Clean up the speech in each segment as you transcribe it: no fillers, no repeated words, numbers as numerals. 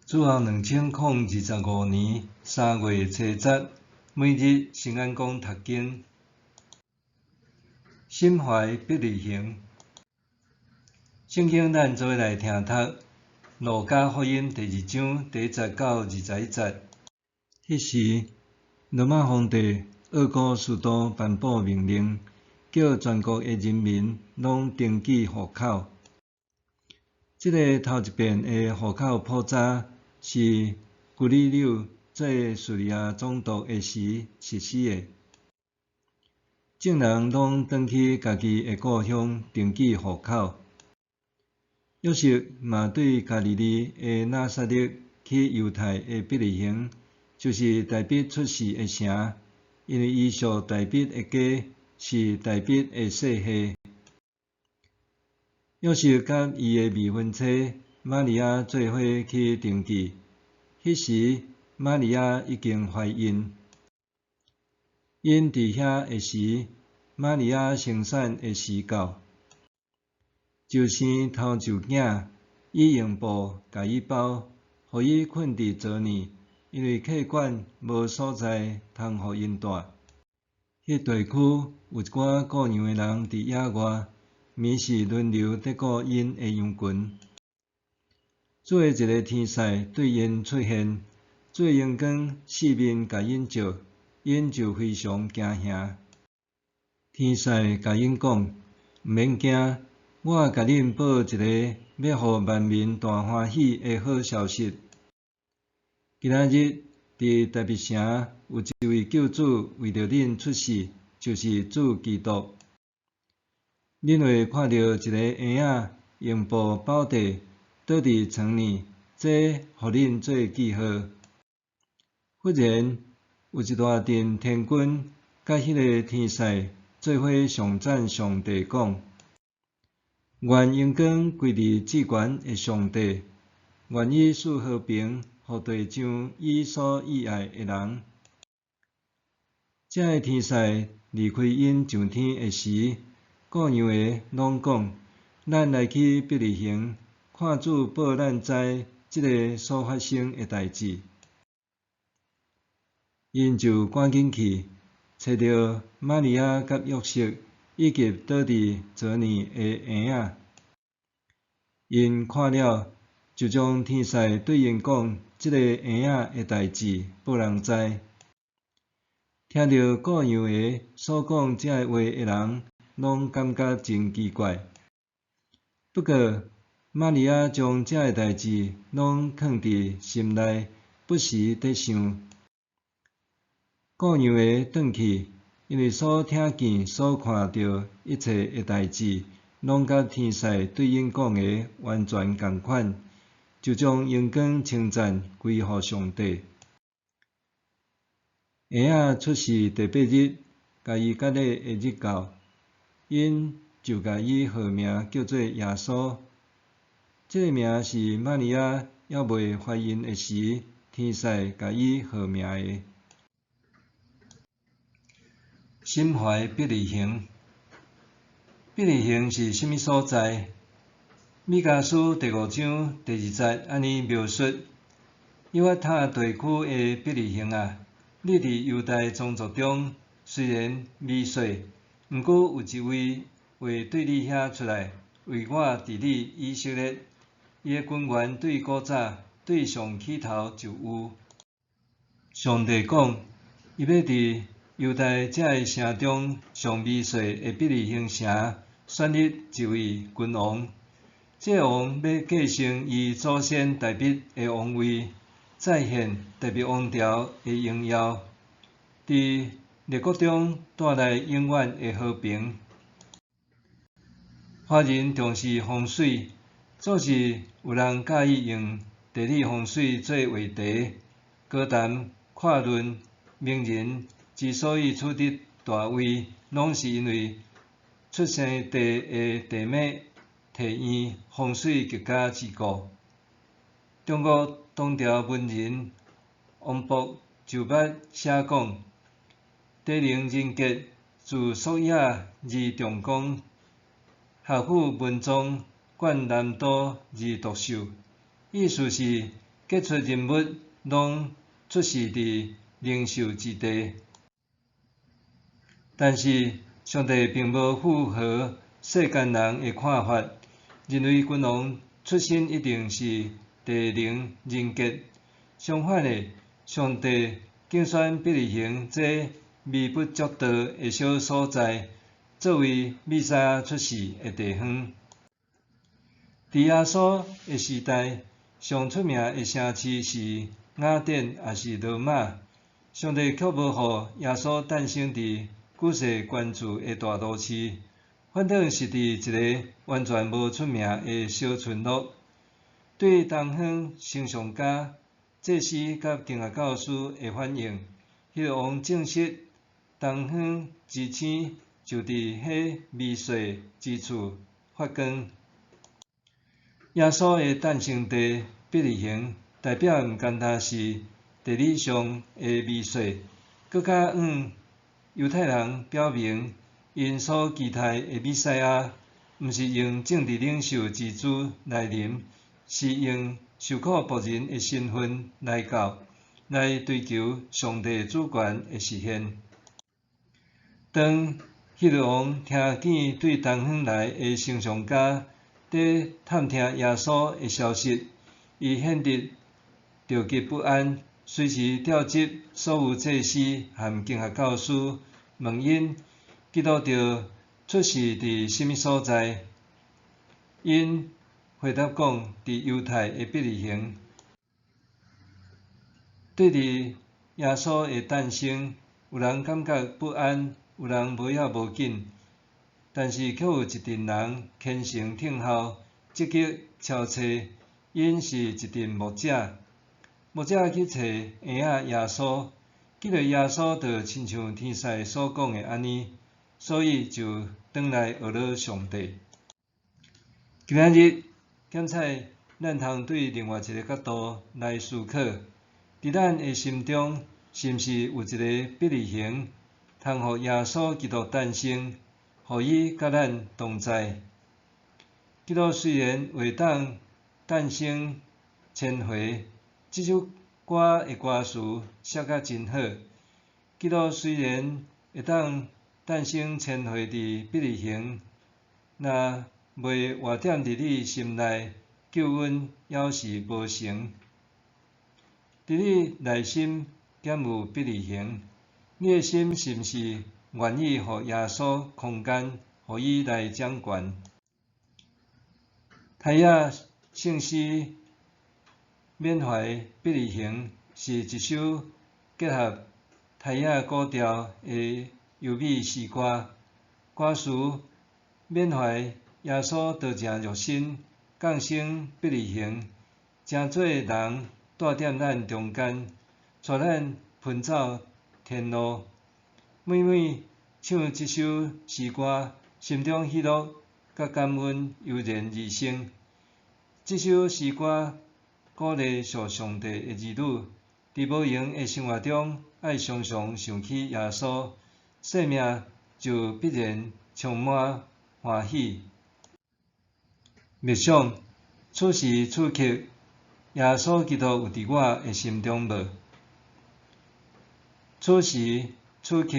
主后2025年3月初10，每日圣安宫读经，心怀必利行。圣经咱做来听读，路加福音第2章第1节到21节。迄时，罗马皇帝鄂古斯都颁布命令，叫全国的人民拢登记户口。这个头一遍的户口普查是古利纽做叙利亚总督的时实施的。众人拢返去家己的故乡登记户口。约瑟嘛对加利利的拿撒勒去犹太的必利行，就是大卫出世的城，因为伊属大卫的家，是大卫的世系。约瑟甲伊的未婚妻玛利亚做伙去登记，迄时玛利亚已经怀孕。因伫遐的时，玛利亚生产的时到，就生头就囝，伊用布甲伊包，互伊困伫昨年，因为客馆无所在通互因住。迄地区有一寡雇羊的人伫野外，每时轮流得顾因的羊群。主的一个天使对因出现，主的阳光四面甲因照，因就非常惊吓。天使甲因讲：毋免惊，我甲恁报一个要互万民大欢喜的好消息。今仔日伫大卫城有一位救主为着恁出世，就是主基督。恁会看到一个婴仔用布包地，倒伫床里，这互恁做记号。忽然有一大阵天军甲迄个天使做伙上赞上帝，讲：愿阳光归伫至悬的上帝，愿意赐和平互地上伊所喜爱的人。这个天使离开因上天的时，雇羊的拢讲：咱来去必利行，看主报咱知即个所发生的代志。因就赶紧去，找到玛利亚甲约瑟，以及倒伫昨年的婴仔。因看了，就将天使对因讲即个婴仔的代志报人知。听到雇羊的所讲这话的人，拢感觉真奇怪。不过，玛利亚将这个代志拢藏伫心内，不时在想。雇羊的转去，因为所听见、所看到一切的代志，拢甲天使对因讲的完全共款，就将阳光称赞归乎上帝。婴仔出世第8日，甲伊隔礼的日到，因就甲伊号名叫做耶稣。这个名是玛利亚还未怀孕的时，天使甲伊号名的。心怀必利行。必利行是甚物所在？米迦书第5章第2节安尼描述：以法塔地区的必利行啊，你伫犹太宗族中虽然微小，毋过有一位会对你遐出来，为我治理以色列。伊的根源对古早对上起头就有。上帝讲，伊要伫犹太这个城中上微小的必利行城选立一位君王，这个王要继承伊祖先大卫的王位，再现大卫王朝的荣耀，伫列国中带来永远的和平。华人重视风水，总是有人介意用地理风水做话题，高谈阔论。名人之所以取得大位，拢是因为出生地的地脉、体验、风水极佳之故。中国唐朝文人王勃就捌写讲：地灵人杰，自朔野而重光，学府文章，冠南都而独秀。意思是杰出人物拢出世伫灵寿之地。但是上帝并无符合世间人的看法，认为君王出身一定是地灵人杰。相反的，上帝竞选伯利恒这微不足道的小所在，作为弥赛亚出世的地方。伫耶稣的时代，上出名的城市是雅典还是罗马？上帝却无予耶稣诞生伫举世关注的大都市，反倒是伫一个完全无出名的小村落。对东方星象家、祭司甲经学教师的反应，希律王证实东方之星就伫迄微细之处发光。耶稣的诞生地伯利恒，代表毋单单是地理上的微细，更加向犹太人表明，因所期待的弥赛亚，毋是用政治领袖之姿来临，是用受苦仆人的身份来到，来追求上帝主权的实现。当希律王听见对东方来的星象家在探听耶稣的消息，伊显得着急不安，随时调集所有祭司和经学教师，问因基督着出世伫什么所在。因回答讲，伫犹太的伯利恒。对伫耶稣的诞生，有人感觉不安，有人无要无紧，但是却有一群人虔诚听候，积极敲找。因是一群牧者，牧者去找婴仔耶稣，记得耶稣就亲像天使所讲的安尼，所以就转来学了上帝。今仔日检采，咱通对另外一个角度来思考，伫咱的心中，是毋是有一个伯利恒，通互耶稣基督诞生，互伊甲咱同在？基督虽然会当诞生千回，这首歌的歌词写甲真好。基督虽然会当诞生千回伫伯利恒，若未活点伫你心内，救恩犹是无成。伫你内心减有伯利恒，你的心是毋是愿意互耶稣空间，互伊来掌权？泰雅圣诗缅怀伯利恒是一首结合泰雅古调的优美诗歌，歌词缅怀耶稣道成肉身，降生伯利恒，诚做人住踮咱中间，带咱奔走天路。每每唱这首诗歌，心中喜乐甲感恩油然而生。这首诗歌鼓励属上帝的儿女，伫无闲的生活中，爱常常想起耶稣，生命就必然充满欢喜。默想，此时此刻，耶稣基督有伫我的心中无？此时此刻，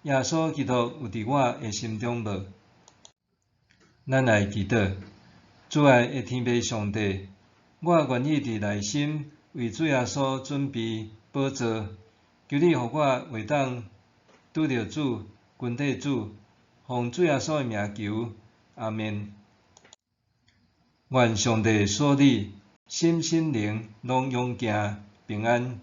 耶稣基督有伫我的心中无？咱来祈祷，主爱的天父上帝，我愿意伫内心为主耶稣准备宝座，求你互我会当拄着主、跟缀主，奉主耶稣的名求，阿们。愿上帝所你心灵拢永行平安。